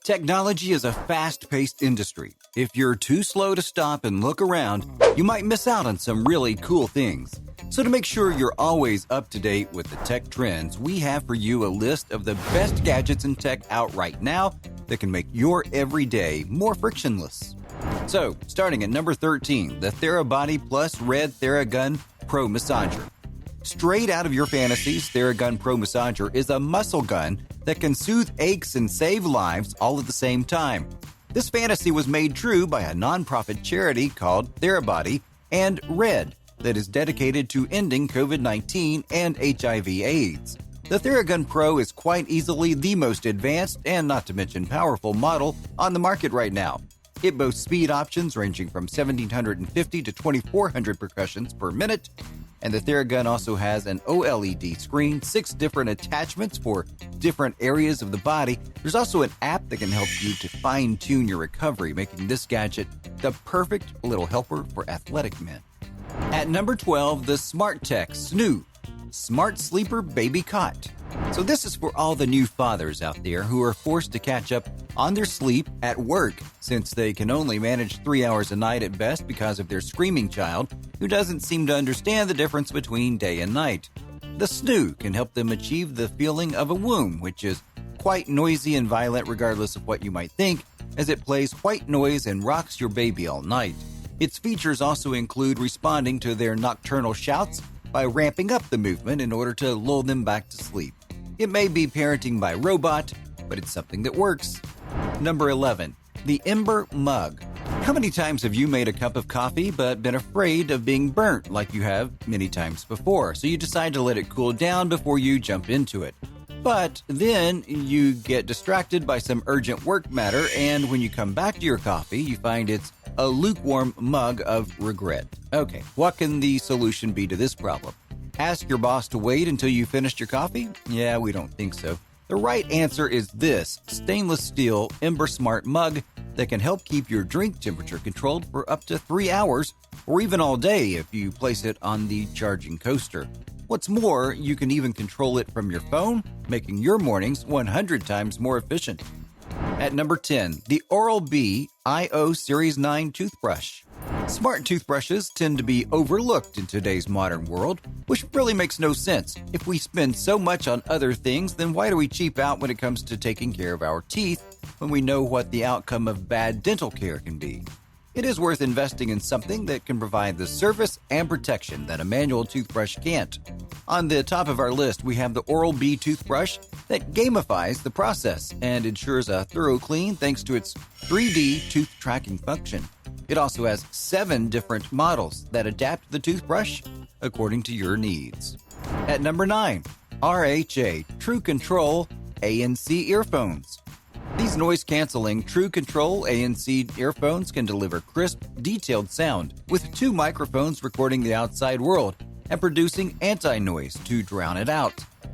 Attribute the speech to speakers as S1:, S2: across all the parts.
S1: Technology is a fast-paced industry. If you're too slow to stop and look around, you might miss out on some really cool things. So to make sure you're always up to date with the tech trends, we have for you a list of the best gadgets and tech out right now that can make your everyday more frictionless. So, starting at number 13, the Therabody Plus Red Theragun Pro Massager. Straight out of your fantasies, Theragun Pro Massager is a muscle gun that can soothe aches and save lives all at the same time. This fantasy was made true by a nonprofit charity called Therabody and Red that is dedicated to ending COVID-19 and HIV/AIDS. The Theragun Pro is quite easily the most advanced and not to mention powerful model on the market right now. It boasts speed options ranging from 1,750 to 2,400 percussions per minute, and the Theragun also has an OLED screen, 6 different attachments for different areas of the body. There's also an app that can help you to fine-tune your recovery, making this gadget the perfect little helper for athletic men. At number 12, the SmartTech Snoo Smart Sleeper Baby Cot. So this is for all the new fathers out there who are forced to catch up on their sleep at work since they can only manage 3 hours a night at best because of their screaming child who doesn't seem to understand the difference between day and night. The Snoo can help them achieve the feeling of a womb, which is quite noisy and violent regardless of what you might think, as it plays white noise and rocks your baby all night. Its features also include responding to their nocturnal shouts by ramping up the movement in order to lull them back to sleep. It may be parenting by robot, but it's something that works. Number 11, the Ember Mug. How many times have you made a cup of coffee but been afraid of being burnt like you have many times before, so you decide to let it cool down before you jump into it? But then you get distracted by some urgent work matter, and when you come back to your coffee, you find it's a lukewarm mug of regret. Okay, what can the solution be to this problem? Ask your boss to wait until you finished your coffee? Yeah, we don't think so. The right answer is this stainless steel Ember Smart mug that can help keep your drink temperature controlled for up to 3 hours or even all day if you place it on the charging coaster. What's more, you can even control it from your phone, making your mornings 100 times more efficient. At number 10, the Oral-B iO Series 9 toothbrush. Smart toothbrushes tend to be overlooked in today's modern world, which really makes no sense. If we spend so much on other things, then why do we cheap out when it comes to taking care of our teeth when we know what the outcome of bad dental care can be? It is worth investing in something that can provide the service and protection that a manual toothbrush can't. On the top of our list, we have the Oral-B toothbrush that gamifies the process and ensures a thorough clean thanks to its 3D tooth tracking function. It also has 7 different models that adapt the toothbrush according to your needs. At number 9, RHA True Control ANC earphones. These noise-canceling True Control ANC earphones can deliver crisp, detailed sound with 2 microphones recording the outside world and producing anti-noise to drown it out.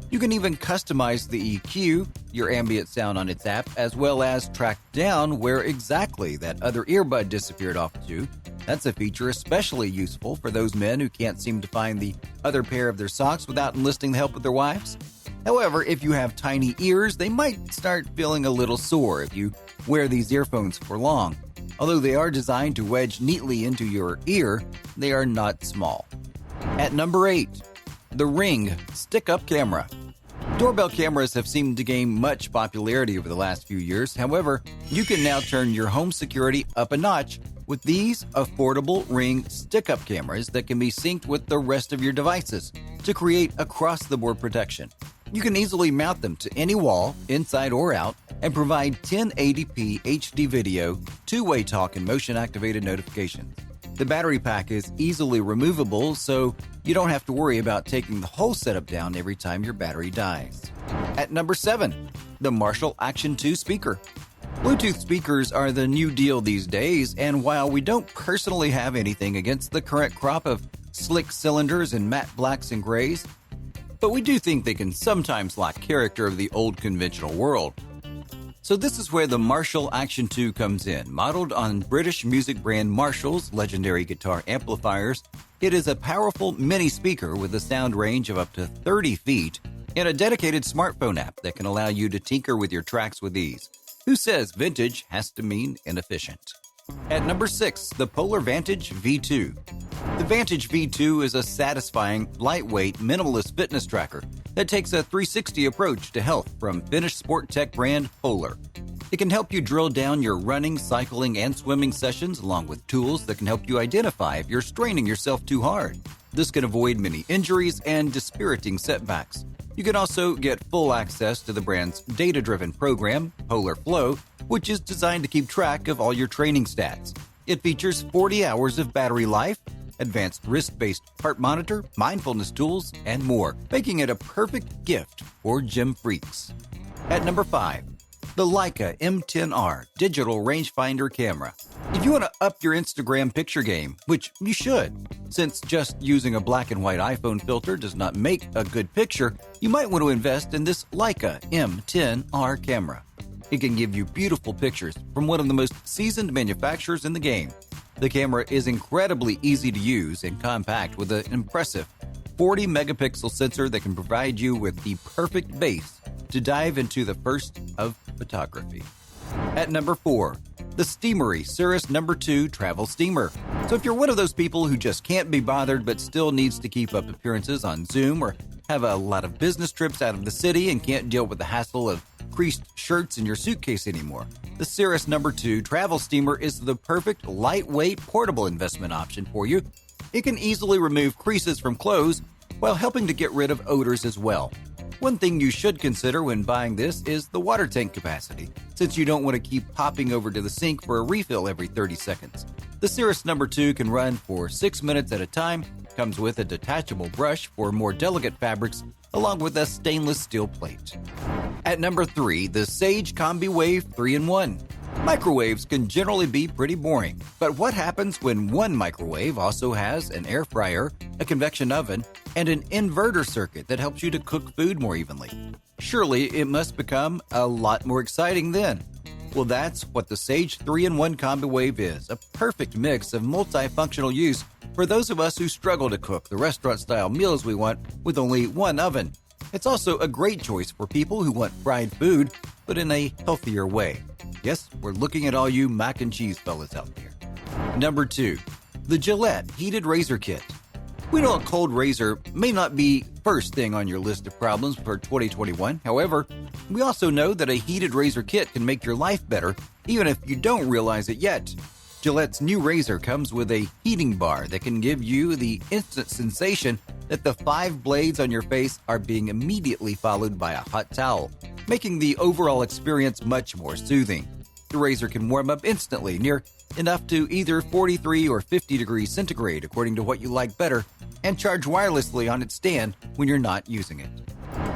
S1: You can even customize the EQ, your ambient sound on its app, as well as track down where exactly that other earbud disappeared off to. That's a feature especially useful for those men who can't seem to find the other pair of their socks without enlisting the help of their wives. However, if you have tiny ears, they might start feeling a little sore if you wear these earphones for long. Although they are designed to wedge neatly into your ear, they are not small. At number 8, the Ring Stick-Up Camera. Doorbell cameras have seemed to gain much popularity over the last few years. However, you can now turn your home security up a notch with these affordable Ring stick-up cameras that can be synced with the rest of your devices to create across-the-board protection. You can easily mount them to any wall, inside or out, and provide 1080p HD video, 2-way talk, and motion-activated notifications. The battery pack is easily removable, so you don't have to worry about taking the whole setup down every time your battery dies. At number 7, the Marshall Action 2 speaker. Bluetooth speakers are the new deal these days, and while we don't personally have anything against the current crop of slick cylinders and matte blacks and grays, but we do think they can sometimes lack character of the old conventional world. So this is where the Marshall Action 2 comes in. Modeled on British music brand Marshall's legendary guitar amplifiers, it is a powerful mini speaker with a sound range of up to 30 feet and a dedicated smartphone app that can allow you to tinker with your tracks with ease. Who says vintage has to mean inefficient? At number 6, the Polar Vantage V2. The Vantage V2 is a satisfying, lightweight, minimalist fitness tracker that takes a 360 approach to health from Finnish sport tech brand Polar. It can help you drill down your running, cycling, and swimming sessions along with tools that can help you identify if you're straining yourself too hard. This can avoid many injuries and dispiriting setbacks. You can also get full access to the brand's data-driven program, Polar Flow, which is designed to keep track of all your training stats. It features 40 hours of battery life, advanced wrist-based heart monitor, mindfulness tools, and more, making it a perfect gift for gym freaks. At number 5, the Leica M10R digital rangefinder camera. If you want to up your Instagram picture game, which you should, since just using a black and white iPhone filter does not make a good picture, you might want to invest in this Leica M10R camera. It can give you beautiful pictures from one of the most seasoned manufacturers in the game. The camera is incredibly easy to use and compact with an impressive 40 megapixel sensor that can provide you with the perfect base to dive into the first of photography. At number 4, the Steamery Cirrus No. 2 Travel Steamer. So if you're one of those people who just can't be bothered but still needs to keep up appearances on Zoom or have a lot of business trips out of the city and can't deal with the hassle of creased shirts in your suitcase anymore, the Cirrus No. 2 Travel Steamer is the perfect lightweight portable investment option for you. It can easily remove creases from clothes while helping to get rid of odors as well. One thing you should consider when buying this is the water tank capacity, since you don't want to keep popping over to the sink for a refill every 30 seconds. The Cirrus No. 2 can run for 6 minutes at a time, comes with a detachable brush for more delicate fabrics, along with a stainless steel plate. At number 3, the Sage CombiWave 3-in-1. Microwaves can generally be pretty boring, but what happens when one microwave also has an air fryer, a convection oven, and an inverter circuit that helps you to cook food more evenly? Surely it must become a lot more exciting then. Well, that's what the Sage 3-in-1 CombiWave is, a perfect mix of multifunctional use for those of us who struggle to cook the restaurant-style meals we want with only one oven. It's also a great choice for people who want fried food, but in a healthier way. Yes, we're looking at all you mac and cheese fellas out there. Number 2, the Gillette Heated Razor Kit. We know a cold razor may not be first thing on your list of problems for 2021. However, we also know that a heated razor kit can make your life better, even if you don't realize it yet. Gillette's new razor comes with a heating bar that can give you the instant sensation that the 5 blades on your face are being immediately followed by a hot towel, making the overall experience much more soothing. The razor can warm up instantly, near enough to either 43 or 50 degrees centigrade, according to what you like better, and charge wirelessly on its stand when you're not using it.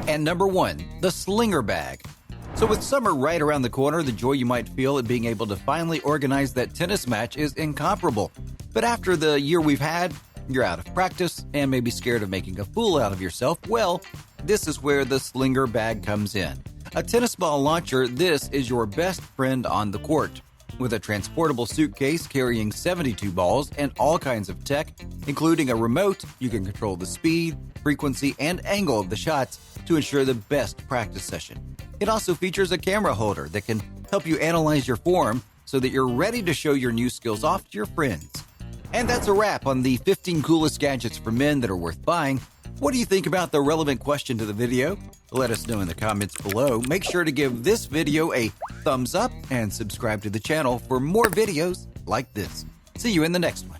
S1: And number 1, the Slinger Bag. So with summer right around the corner, the joy you might feel at being able to finally organize that tennis match is incomparable. But after the year we've had, you're out of practice and maybe scared of making a fool out of yourself. Well, this is where the Slinger Bag comes in. A tennis ball launcher, this is your best friend on the court. With a transportable suitcase carrying 72 balls and all kinds of tech, including a remote, you can control the speed, frequency, and angle of the shots to ensure the best practice session. It also features a camera holder that can help you analyze your form so that you're ready to show your new skills off to your friends. And that's a wrap on the 15 coolest gadgets for men that are worth buying. What do you think about the relevant question to the video? Let us know in the comments below. Make sure to give this video a thumbs up and subscribe to the channel for more videos like this. See you in the next one.